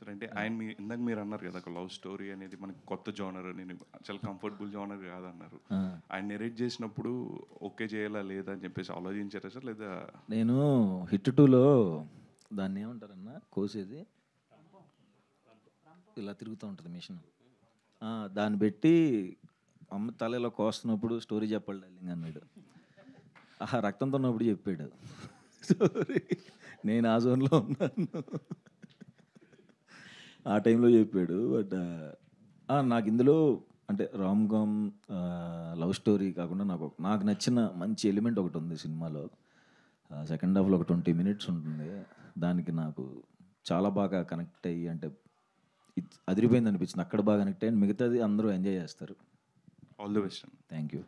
Sir అంటే ఆయన ఇందాక మీరు అన్నారు కదా, ఒక లవ్ స్టోరీ అనేది మనకి కొత్త జోనర్, నేను చాలా కంఫర్టబుల్ జోనర్ కాదన్నారు. ఆయన నెరేట్ చేసినప్పుడు ఓకే చేయాలా లేదా అని చెప్పేసి ఆలోచించారా సార్? లేదా నేను హిట్ 2లో దాన్ని ఏమంటారన్నా కోసేది ఇలా తిరుగుతూ ఉంటుంది మిషన్, దాన్ని పెట్టి అమ్మ తల ఇలా కోస్తున్నప్పుడు స్టోరీ చెప్పాలి డార్లింగ్ అన్నాడు. రక్తంతో ఉన్నప్పుడు చెప్పాడు స్టోరీ. నేను ఆ జోన్లో ఉన్నాను, ఆ టైంలో చెప్పాడు. బట్ నాకు ఇందులో అంటే రామ్ కామ్ లవ్ స్టోరీ కాకుండా నాకు నచ్చిన మంచి ఎలిమెంట్ ఒకటి ఉంది సినిమాలో. సెకండ్ హాఫ్లో ఒక 20 minutes ఉంటుంది. దానికి నాకు చాలా బాగా కనెక్ట్ అయ్యి, అంటే అదిరిపోయింది అనిపించింది. అక్కడ బాగా కనెక్ట్ అయ్యి, మిగతాది అందరూ ఎంజాయ్ చేస్తారు. All the best. Thank you.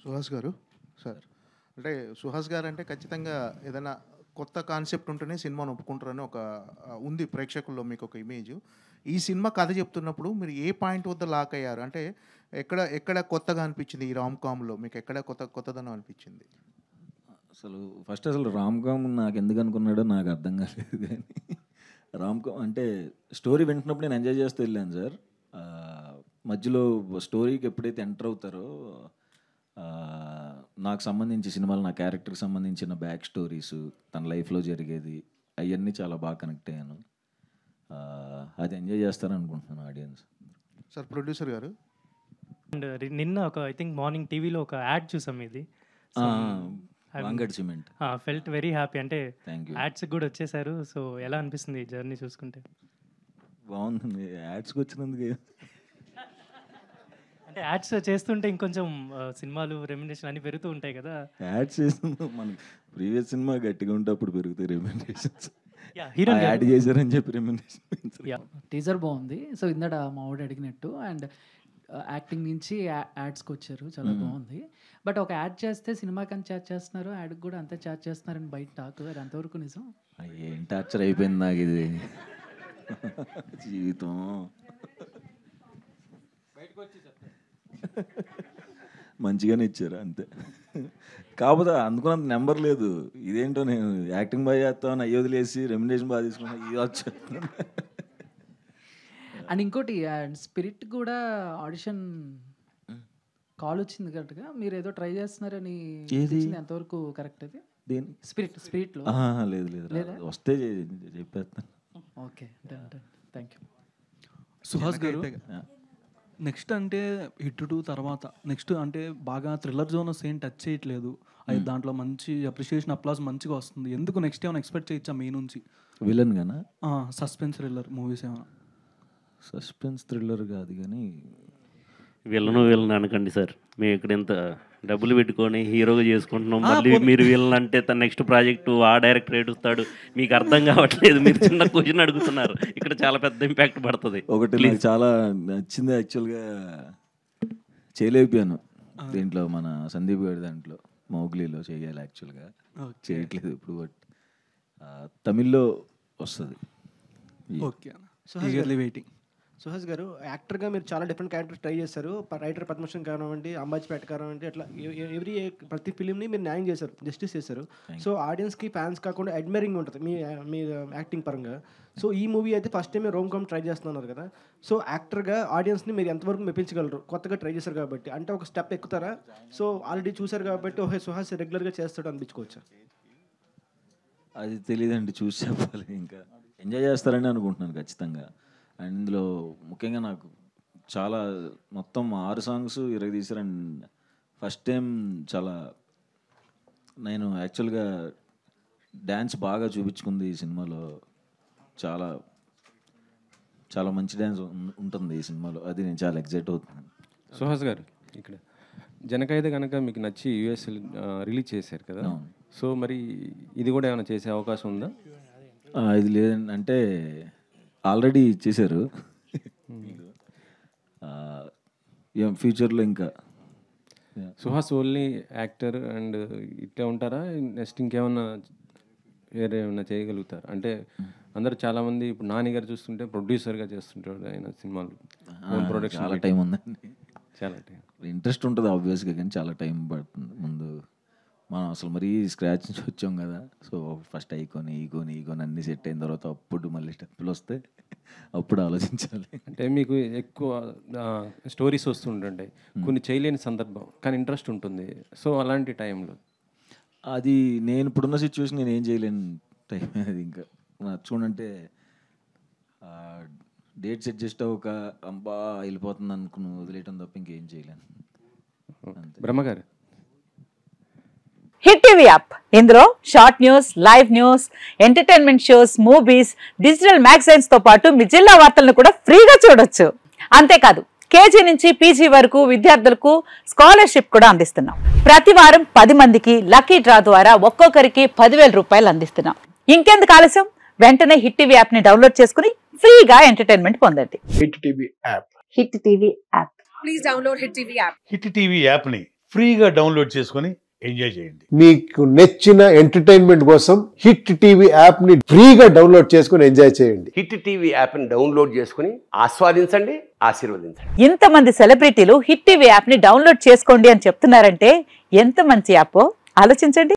Suhas గారు సార్, అంటే సుహాస్ గారు అంటే ఖచ్చితంగా ఏదైనా కొత్త కాన్సెప్ట్ ఉంటేనే సినిమాను ఒప్పుకుంటారని ఒక ఉంది ప్రేక్షకుల్లో మీకు ఒక ఇమేజ్. ఈ సినిమా కథ చెప్తున్నప్పుడు మీరు ఏ పాయింట్ వద్ద లాక్ అయ్యారు? అంటే ఎక్కడ ఎక్కడ కొత్తగా అనిపించింది ఈ రామ్ కామ్లో మీకు? ఎక్కడ కొత్తదనం అనిపించింది? అసలు రామ్ కామ్ నాకు ఎందుకు అనుకున్నాడో నాకు అర్థం కాలేదు. కానీ రామ్ కామ్ అంటే స్టోరీ వింటున్నప్పుడు నేను ఎంజాయ్ చేస్తూ వెళ్ళాను సార్. మధ్యలో స్టోరీకి ఎప్పుడైతే ఎంటర్ అవుతారో నాకు సంబంధించి సినిమాలు, నా క్యారెక్టర్కి సంబంధించిన బ్యాక్ స్టోరీస్, తన లైఫ్లో జరిగేది, అవన్నీ చాలా బాగా కనెక్ట్ అయ్యాను. అది ఎంజాయ్ చేస్తారని అనుకుంటున్నాను ఆడియన్స్. సార్ ప్రొడ్యూసర్ గారు, అండ్ నిన్న ఒక ఐ థింక్ మార్నింగ్ టీవీలో ఒక యాడ్ చూసాం ఇది వాంగడ్ సిమెంట్. Felt very happy. అంటే థ్యాంక్ యూ. యాడ్స్కి కూడా వచ్చేసారు. సో ఎలా అనిపిస్తుంది ఈ జర్నీ చూసుకుంటే? బాగుంది. యాడ్స్కి వచ్చినందుకు అంటే యాడ్స్ చేస్తుంటే ఇంకొంచెం సినిమాలు రెమ్యునరేషన్ అన్ని పెరుగుతూ ఉంటాయి కదా. యాడ్స్ చేస్తున్నాం, మనకి ప్రీవియస్ సినిమా గట్టిగా ఉంటే అప్పుడు పెరుగుతాయి రెమ్యునరేషన్స్. హీరో యాడ్ చేశారని చెప్పి రెమ్యునరేషన్. టీజర్ బాగుంది. సో ఇందట మా వాడు అడిగినట్టు, అండ్ యాక్టింగ్ నుంచి యాడ్స్కి వచ్చారు, చాలా బాగుంది. బట్ ఒక యాడ్ చేస్తే సినిమాకి అంత ఛార్జ్ చేస్తున్నారు, యాడ్కి కూడా అంతే ఛార్జ్ చేస్తున్నారని బయట టాక్. అది అంతవరకు నిజం? ఏం టార్చర్ అయిపోయింది నాకు ఇది జీవితం. మంచిగానే ఇచ్చారు అంతే. కాకపోతే అనుకున్నంత నెంబర్ లేదు. ఇదేంటో నేను యాక్టింగ్ బాగా చేస్తాను అయ్యి వదిలేసి రెమ్యునరేషన్ బాగా తీసుకున్నా, ఇది వచ్చేస్తాను. అండ్ ఇంకోటి, స్పిరిట్ కూడా ఆడిషన్ కాల్ వచ్చింది కరెక్ట్గా, మీరు ఏదో ట్రై చేస్తున్నారని. ఏది? ఎంతవరకు కరెక్ట్ అది? దేని? స్పిరిట్లో లేదు లేదు, వస్తే చెప్పేస్తాను. Okay, done done, thank you. Suhas గారు, నెక్స్ట్ అంటే హిట్ 2 తర్వాత నెక్స్ట్ అంటే బాగా థ్రిల్లర్ జోనర్స్ ఏం టచ్ చేయట్లేదు. అది దాంట్లో మంచి అప్రిషియేషన్, అప్లాస్ మంచిగా వస్తుంది. ఎందుకు నెక్స్ట్ ఏమైనా ఎక్స్పెక్ట్ చేయొచ్చా మీ నుంచి? విలన్ గానా? సస్పెన్స్ థ్రిల్లర్ మూవీస్ ఏమైనా? సస్పెన్స్ థ్రిల్లర్ కాదు కానీ విలన్ అనకండి సార్. మేము ఇక్కడ ఇంత డబ్బులు పెట్టుకొని హీరోగా చేసుకుంటున్నాం, మళ్ళీ మీరు విలన్ అంటే తన నెక్స్ట్ ప్రాజెక్టు ఆ డైరెక్టర్ ఏడుస్తాడు. మీకు అర్థం కావట్లేదు, మీరు చిన్న క్వశ్చన్ అడుగుతున్నారు. ఇక్కడ చాలా పెద్ద ఇంపాక్ట్ పడుతుంది. ఒకటి నాకు చాలా నచ్చింది, యాక్చువల్గా చేయలేకపోయాను దీంట్లో, మన సందీప్ గారి దాంట్లో మౌగ్లీలో చేయాలి, యాక్చువల్గా చేయట్లేదు ఇప్పుడు. బట్ తమిళ్లో వస్తుంది. Okay, waiting. సుహాస్ గారు, యాక్టర్గా మీరు చాలా డిఫరెంట్ క్యారెక్టర్స్ ట్రై చేశారు. రైటర్ పద్మశ్రీ కానివ్వండి, అంబాజీపేట కానివ్వండి, అట్లా ప్రతి ఫిలింని మీరు న్యాయం చేశారు, జస్టిస్ చేశారు. సో ఆడియన్స్కి ఫ్యాన్స్ కాకుండా అడ్మైరింగ్ ఉంటుంది మీ యాక్టింగ్ పరంగా. సో ఈ మూవీ అయితే first time rom com try చేస్తున్నారు కదా. సో యాక్టర్గా ఆడియన్స్ని మీరు ఎంతవరకు మెప్పించగలరు? కొత్తగా ట్రై చేశారు కాబట్టి, అంటే ఒక స్టెప్ ఎక్కుతారా? సో ఆల్రెడీ చూశారు కాబట్టి ఓహే సుహాస్ రెగ్యులర్గా చేస్తాడు అనిపించుకోవచ్చా? అది తెలియదండి, చూసి చెప్పాలి. ఇంకా ఎంజాయ్ చేస్తారని అనుకుంటున్నాను ఖచ్చితంగా. అండ్ ఇందులో ముఖ్యంగా నాకు చాలా మొత్తం 6 songs తీశారు. అండ్ ఫస్ట్ టైం చాలా నేను యాక్చువల్గా డ్యాన్స్ బాగా చూపించుకుంది ఈ సినిమాలో. చాలా చాలా మంచి డ్యాన్స్ ఉంటుంది ఈ సినిమాలో, అది నేను చాలా ఎక్సైట్ అవుతున్నాను. సుహాస్ గారు, ఇక్కడ జనకైతే కనుక మీకు నచ్చి యూఎస్ రిలీజ్ చేశారు కదా. సో మరి ఇది కూడా ఏమైనా చేసే అవకాశం ఉందా? ఇది లేదండి, అంటే ఆల్రెడీ చేశారు. ఫ్యూచర్లో ఇంకా సుహాస్ ఓన్లీ యాక్టర్ అండ్ ఇట్లా ఉంటారా? నెక్స్ట్ ఇంకేమన్నా వేరే ఏమన్నా చేయగలుగుతారు? అంటే అందరూ చాలామంది ఇప్పుడు నాని గారు చూస్తుంటే ప్రొడ్యూసర్గా చేస్తుంటాడు ఆయన సినిమాలు, ప్రొడక్షన్. చాలా టైం ఉందండి, చాలా టైం ఇంట్రెస్ట్ ఉంటుంది ఆబ్వియస్గా, కానీ చాలా టైం పడుతుంది. ముందు మనం అసలు మరీ స్క్రాచ్ నుంచి వచ్చాం కదా. సో ఫస్ట్ ఈగోని అన్నీ సెట్ అయిన తర్వాత అప్పుడు మళ్ళీ స్టెప్పులు వస్తే అప్పుడు ఆలోచించాలి. అంటే మీకు ఎక్కువ స్టోరీస్ వస్తుంటుంటాయి, కొన్ని చేయలేని సందర్భం కానీ ఇంట్రెస్ట్ ఉంటుంది. సో అలాంటి టైంలో అది నేను ఇప్పుడున్న సిచ్యువేషన్ నేను ఏం చేయలేను టైం. అది ఇంకా చూడంటే డేట్స్ అడ్జస్ట్ అవ్వక అంబా వెళ్ళిపోతుంది అనుకుని వదిలేయటం తప్ప ఇంకేం చేయలేను. బ్రహ్మగారు హిట్ టీవీ యాప్, ఇందులో short news, live news, entertainment shows, movies, digital magazines తో పాటు మీ జిల్లా వార్తలను కూడా ఫ్రీగా చూడొచ్చు. అంతేకాదు కేజీ నుంచి పీజీ వరకు విద్యార్థులకు స్కాలర్షిప్ కూడా అందిస్తున్నాం. ప్రతి వారం 10 మందికి లక్కీ డ్రా ద్వారా ఒక్కొక్కరికి 10,000 రూపాయలు అందిస్తున్నాం. ఇంకెందుకు ఆలస్యం, వెంటనే హిట్ టీవీ యాప్ ని డౌన్లోడ్ చేసుకుని ఫ్రీగా ఎంటర్టైన్మెంట్ పొందండి. Hit TV app. Hit TV app. Please download hit TV app. Hit TV app ని ఫ్రీగా డౌన్లోడ్ చేసుకొని ఎంజాయ్ చేయండి. మీకు నచ్చిన ఎంటర్టైన్మెంట్ కోసం హిట్ టీవీ యాప్ ని ఫ్రీగా డౌన్లోడ్ చేసుకొని ఎంజాయ్ చేయండి. హిట్ టీవీ యాప్ ని డౌన్లోడ్ చేసుకుని ఆస్వాదించండి, ఆశీర్వదించండి. ఇంతమంది సెలబ్రిటీలు హిట్ టీవీ యాప్ ని డౌన్లోడ్ చేసుకోండి అని చెప్తున్నారంటే ఎంత మంచి యాప్ ఆలోచించండి.